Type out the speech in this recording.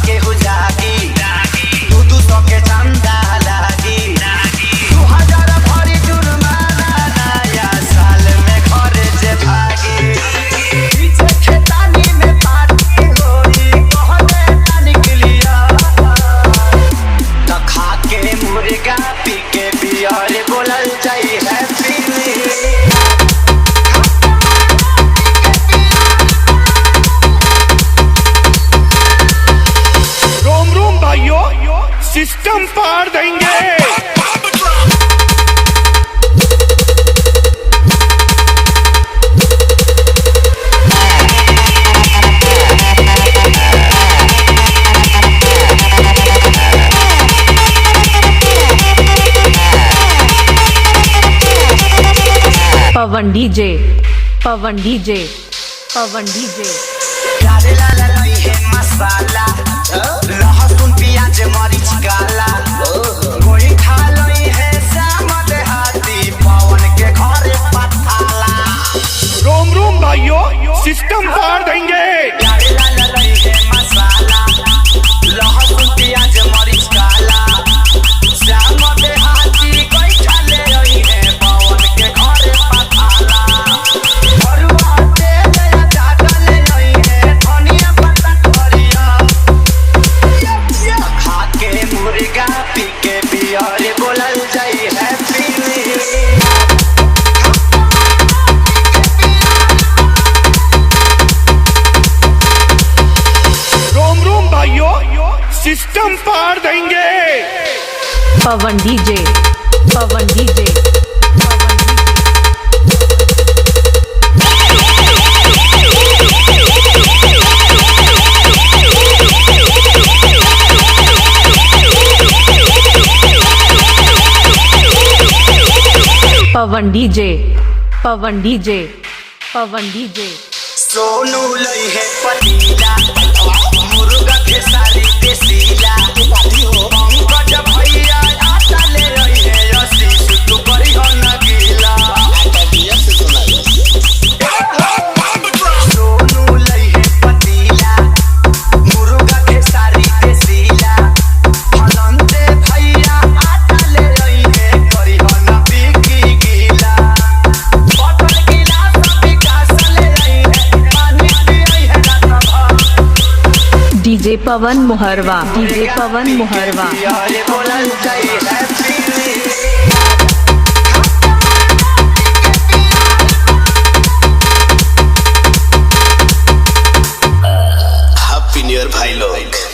के हो जागी 200 के चंदा लागी 2000 भरी जुर्माना नया साल में घर जे भागी पीछे खेतानी में पार्टी होई कहले ना निकलिया त खा के मुर्गा पी के बियर बोलल जाई हैप्पी न्यू सिस्टम पार देंगे। पवन डीजे पवन डीजे पवन डीजे डालेला लई है मसाला लहसुन प्याज मरीच काला कोई खा लई है सामद हाथी पवन के घर पठाला रोम रोम भाइयों सिस्टम पार देंगे। डालेला लई है मसाला लहसुन प्याज मरीच काला सामद हाथी कोई खा लई है पवन के घर पठाला भरुआ तेल या डाल लई है धनिया पत्ता करिया खा के मुर्गा पी के बियर बोलल जाई हैप्पी न्यू रोम रोम भाइयों सिस्टम पार देंगे। पवन डीजे पवन डीजे पवन डीजे पवन डीजे पवन डीजे सोनू लई है पतीला मुर्गा के सारी देसीला पंकज भैया आटा ले रही है आशीष तू करी हो न गीला सोनू लई है पतीला मुर्गा के सारी देसीला फलंते भैया आटा ले रही है करी हो न बिकी गीला बटन गिलास विकास ले रही है पानी पी रही है ना डीजे पवन मुहरवा डीजे पवन मुहरवा यार बोलल जाई हैप्पी न्यू ईयर भाई लोग।